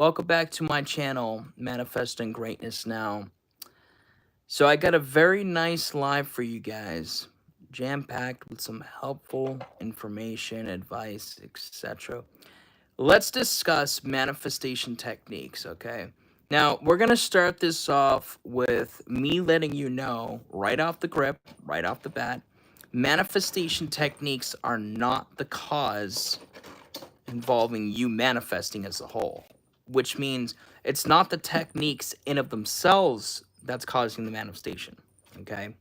Welcome back to my channel, Manifesting Greatness Now. So I got a very nice live for you guys, jam-packed with some helpful information, advice, etc. Let's discuss manifestation techniques, okay? Now, we're going to start this off with me letting you know right off the grip, right off the bat, manifestation techniques are not the cause involving you manifesting as a whole, which means it's not the techniques in of themselves that's causing the manifestation, okay?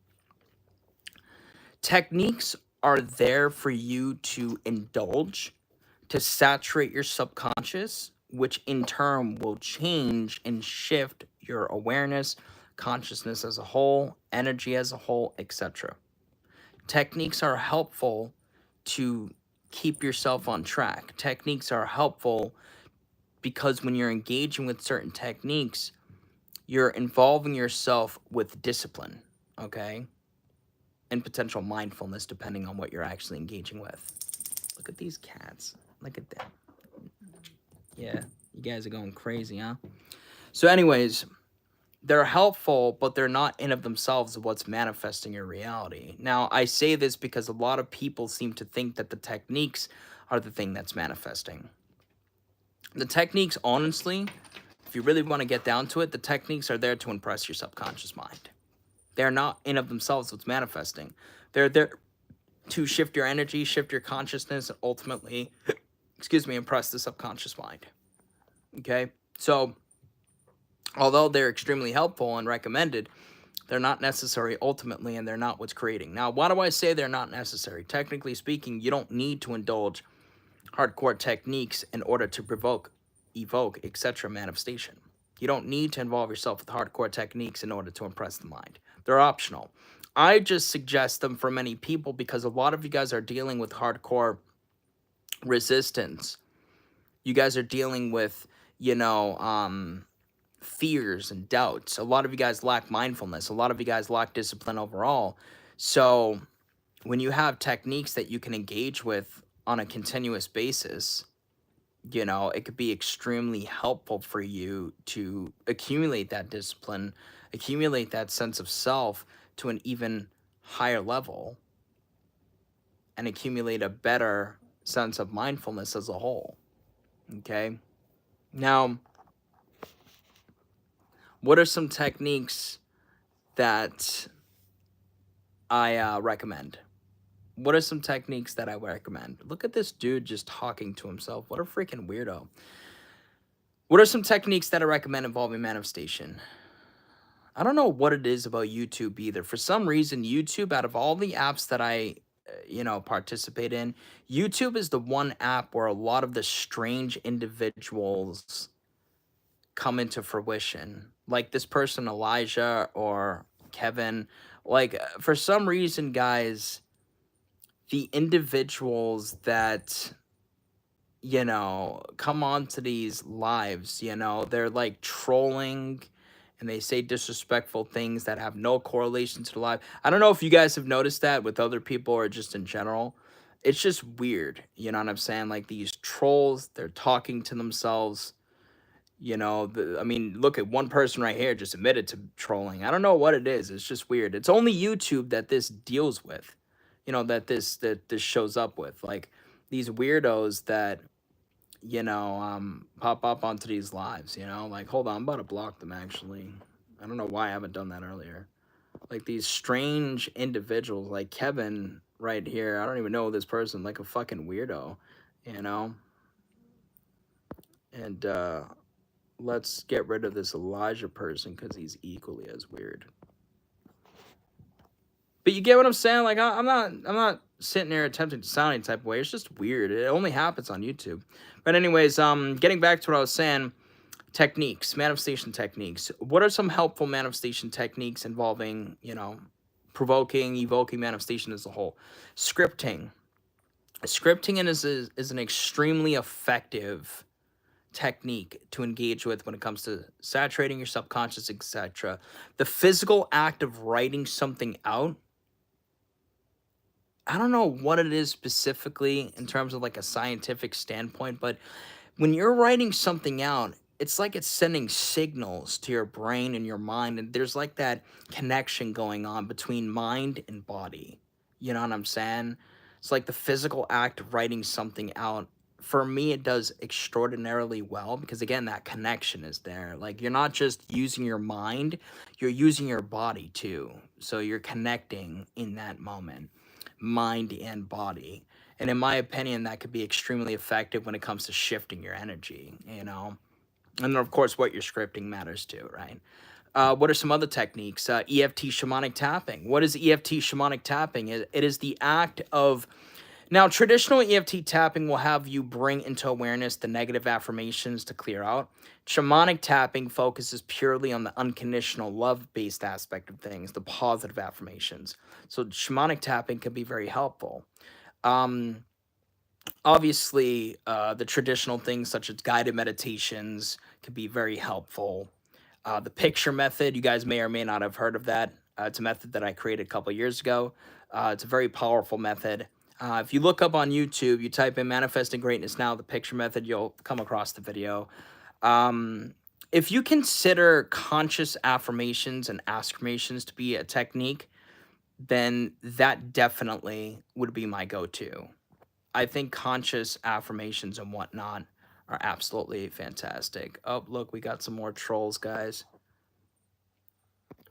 Techniques are there for you to indulge, to saturate your subconscious, which in turn will change and shift your awareness, consciousness as a whole, energy as a whole, etc. Techniques are helpful to keep yourself on track. Techniques are helpful because when you're engaging with certain techniques, you're involving yourself with discipline, okay? And potential mindfulness, depending on what you're actually engaging with. Look at these cats. Look at them. Yeah, you guys are going crazy, huh? So anyways, they're helpful, but they're not in of themselves what's manifesting your reality. Now, I say this because a lot of people seem to think that the techniques are the thing that's manifesting. The techniques, honestly, if you really want to get down to it, the techniques are there to impress your subconscious mind. They're not in of themselves what's manifesting. They're there to shift your energy, shift your consciousness, and ultimately, impress the subconscious mind. Okay? So, although they're extremely helpful and recommended, they're not necessary ultimately, and they're not what's creating. Now, why do I say they're not necessary? Technically speaking, you don't need to indulge hardcore techniques in order to provoke, evoke, etc. manifestation. You don't need to involve yourself with hardcore techniques in order to impress the mind. They're optional. I just suggest them for many people because a lot of you guys are dealing with hardcore resistance. You guys are dealing with, fears and doubts. A lot of you guys lack mindfulness. A lot of you guys lack discipline overall. So when you have techniques that you can engage with on a continuous basis, it could be extremely helpful for you to accumulate that discipline, accumulate that sense of self to an even higher level, and accumulate a better sense of mindfulness as a whole. Okay? Now, what are some techniques that I recommend? What are some techniques that I recommend? Look at this dude just talking to himself. What a freaking weirdo. What are some techniques that I recommend involving manifestation? I don't know what it is about YouTube either. For some reason, YouTube, out of all the apps that I, participate in, YouTube is the one app where a lot of the strange individuals come into fruition. Like this person, Elijah or Kevin. Like, for some reason, guys, the individuals that come on to these lives, they're like trolling and they say disrespectful things that have no correlation to the live. I don't know if you guys have noticed that with other people or just in general. It's just weird, you know what I'm saying? Like these trolls, they're talking to themselves. I mean, look at one person right here just admitted to trolling. I don't know what it is. It's just weird. It's only YouTube that this deals with, that this shows up with. Like these weirdos that pop up onto these lives, like, hold on, I'm about to block them, actually. I don't know why I haven't done that earlier. Like, these strange individuals, like Kevin right here, I don't even know this person, like a fucking weirdo, and, let's get rid of this Elijah person, because he's equally as weird. But you get what I'm saying? Like, I'm not sitting there attempting to sound any type of way. It's just weird. It only happens on YouTube. But anyways, getting back to what I was saying, techniques, manifestation techniques. What are some helpful manifestation techniques involving, provoking, evoking manifestation as a whole? Scripting. Scripting is an extremely effective technique to engage with when it comes to saturating your subconscious, etc. The physical act of writing something out, I don't know what it is specifically in terms of like a scientific standpoint, but when you're writing something out, it's like it's sending signals to your brain and your mind, and there's like that connection going on between mind and body. You know what I'm saying? It's like the physical act of writing something out. For me, it does extraordinarily well because, again, that connection is there. Like, you're not just using your mind, you're using your body too. So you're connecting in that moment, mind and body. And in my opinion, that could be extremely effective when it comes to shifting your energy, you know? And then, of course, what you're scripting matters too, right? What are some other techniques? EFT shamanic tapping. What is EFT shamanic tapping? It is the act of. Now, traditional EFT tapping will have you bring into awareness the negative affirmations to clear out. Shamanic tapping focuses purely on the unconditional love-based aspect of things, the positive affirmations. So shamanic tapping can be very helpful. Um, Obviously, the traditional things such as guided meditations could be very helpful. The picture method, you guys may or may not have heard of that. It's a method that I created a couple years ago. It's a very powerful method. If you look up on YouTube, you type in Manifesting Greatness Now, the picture method, you'll come across the video. If you consider conscious affirmations and affirmations to be a technique, then that definitely would be my go-to. I think conscious affirmations and whatnot are absolutely fantastic. Oh, look, we got some more trolls, guys.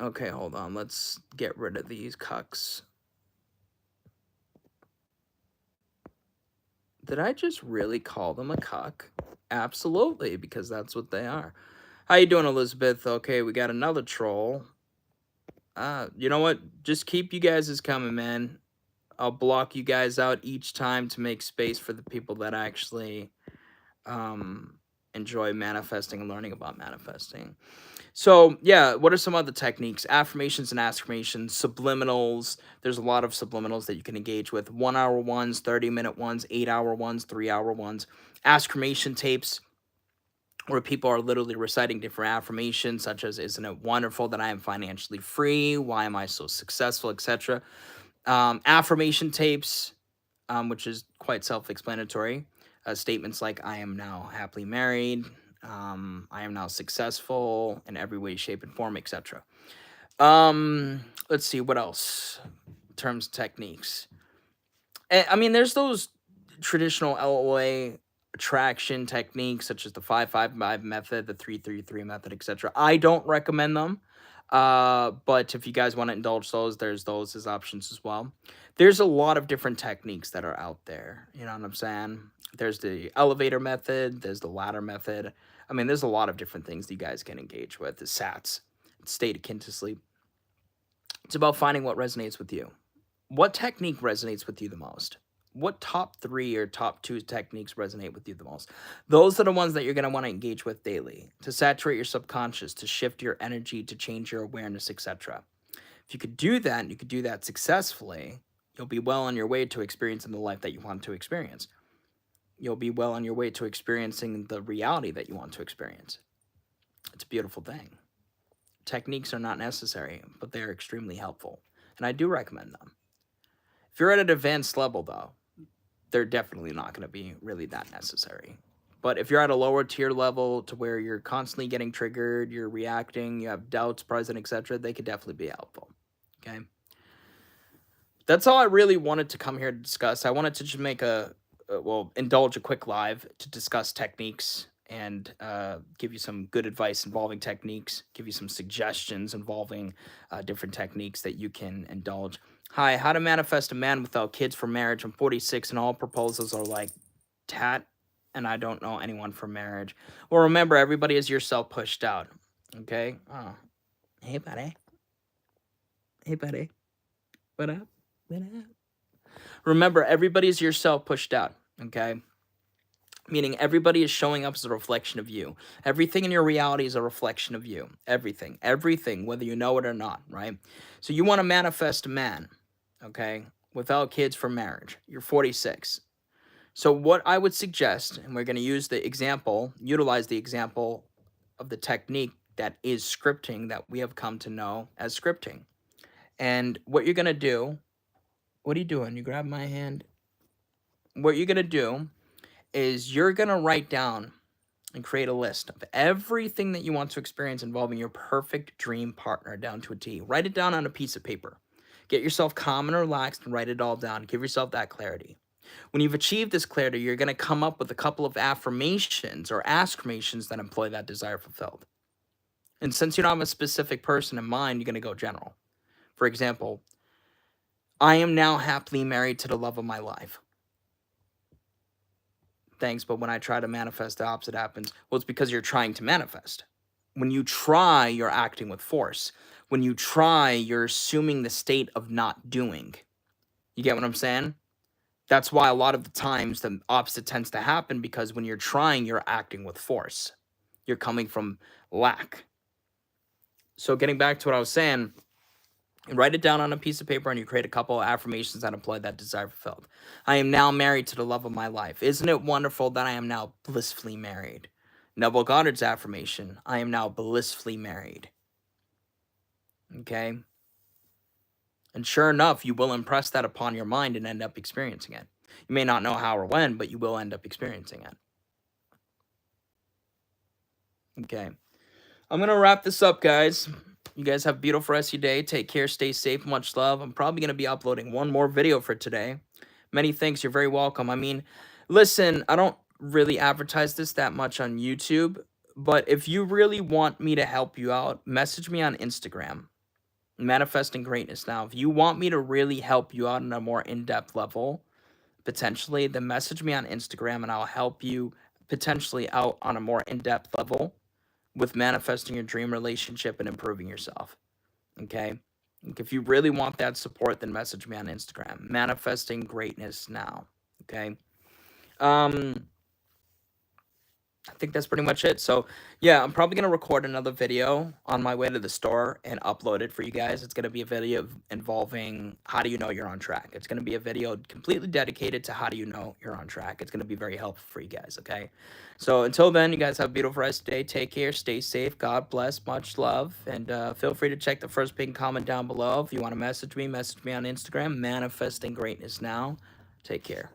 Okay, hold on. Let's get rid of these cucks. Did I just really call them a cuck? Absolutely, because that's what they are. How you doing, Elizabeth? Okay, we got another troll. You know what? Just keep you guys as coming, man. I'll block you guys out each time to make space for the people that actually enjoy manifesting and learning about manifesting. So, yeah, what are some other techniques? Affirmations and affirmations, subliminals. There's a lot of subliminals that you can engage with. 1 hour ones, 30-minute ones, 8 hour ones, 3 hour ones. Affirmation tapes, where people are literally reciting different affirmations, such as, isn't it wonderful that I am financially free? Why am I so successful, etc. Affirmation tapes, which is quite self-explanatory. Statements like, I am now happily married, I am now successful in every way, shape, and form, etc. Let's see, what else? In terms of techniques. I mean, there's those traditional LOA attraction techniques, such as the 5-5-5 method, the 3-3-3 method, etc. I don't recommend them. But if you guys want to indulge those, there's those as options as well. There's a lot of different techniques that are out there. You know what I'm saying? There's the elevator method. There's the ladder method. I mean, there's a lot of different things that you guys can engage with. The SATs, state akin to sleep. It's about finding what resonates with you. What technique resonates with you the most? What top 3 or top 2 techniques resonate with you the most? Those are the ones that you're going to want to engage with daily to saturate your subconscious, to shift your energy, to change your awareness, etc. If you could do that, and you could do that successfully, you'll be well on your way to experiencing the life that you want to experience. You'll be well on your way to experiencing the reality that you want to experience. It's a beautiful thing. Techniques are not necessary, but they are extremely helpful, and I do recommend them. If you're at an advanced level, though, they're definitely not going to be really that necessary. But if you're at a lower tier level to where you're constantly getting triggered, you're reacting, you have doubts present, etc., they could definitely be helpful. Okay? That's all I really wanted to come here to discuss. I wanted to just make indulge a quick live to discuss techniques and give you some good advice involving techniques, give you some suggestions involving different techniques that you can indulge. Hi, how to manifest a man without kids for marriage. I'm 46 and all proposals are like tat, and I don't know anyone for marriage. Well, remember, everybody is yourself pushed out. Okay? Oh. Hey, buddy. Hey, buddy. What up? What up? Remember, everybody is yourself pushed out. Okay? Meaning everybody is showing up as a reflection of you. Everything in your reality is a reflection of you. Everything, whether you know it or not, right? So you want to manifest a man, okay, without kids for marriage. You're 46. So what I would suggest, and we're going to utilize the example of the technique that is scripting that we have come to know as scripting. And what you're going to do, what are you doing? You grab my hand. What you're going to do is you're going to write down and create a list of everything that you want to experience involving your perfect dream partner down to a T. Write it down on a piece of paper. Get yourself calm and relaxed and write it all down. Give yourself that clarity. When you've achieved this clarity, you're going to come up with a couple of affirmations or affirmations that employ that desire fulfilled. And since you don't have a specific person in mind, you're going to go general. For example, I am now happily married to the love of my life. Thanks, but when I try to manifest, the opposite happens. Well, it's because you're trying to manifest. When you try, you're acting with force. When you try, you're assuming the state of not doing. You get what I'm saying? That's why a lot of the times the opposite tends to happen, because when you're trying, you're acting with force. You're coming from lack. So getting back to what I was saying, you write it down on a piece of paper and you create a couple of affirmations that imply that desire fulfilled. I am now married to the love of my life. Isn't it wonderful that I am now blissfully married? Neville Goddard's affirmation, I am now blissfully married. Okay? And sure enough, you will impress that upon your mind and end up experiencing it. You may not know how or when, but you will end up experiencing it. Okay. I'm going to wrap this up, guys. You guys have a beautiful rest of your day. Take care. Stay safe. Much love. I'm probably going to be uploading one more video for today. Many thanks. You're very welcome. I mean, listen, I don't really advertise this that much on YouTube, but if you really want me to help you out, message me on Instagram. Manifesting Greatness Now. If you want me to really help you out on a more in-depth level, potentially, then message me on Instagram and I'll help you potentially out on a more in-depth level with manifesting your dream relationship and improving yourself. Okay? If you really want that support, then message me on Instagram. Manifesting Greatness Now. Okay? I think that's pretty much it. So, yeah, I'm probably going to record another video on my way to the store and upload it for you guys. It's going to be a video involving how do you know you're on track. It's going to be a video completely dedicated to how do you know you're on track. It's going to be very helpful for you guys, okay? So, until then, you guys have a beautiful rest of the day. Take care. Stay safe. God bless. Much love. And feel free to check the first pinned comment down below. If you want to message me on Instagram. Manifesting Greatness Now. Take care.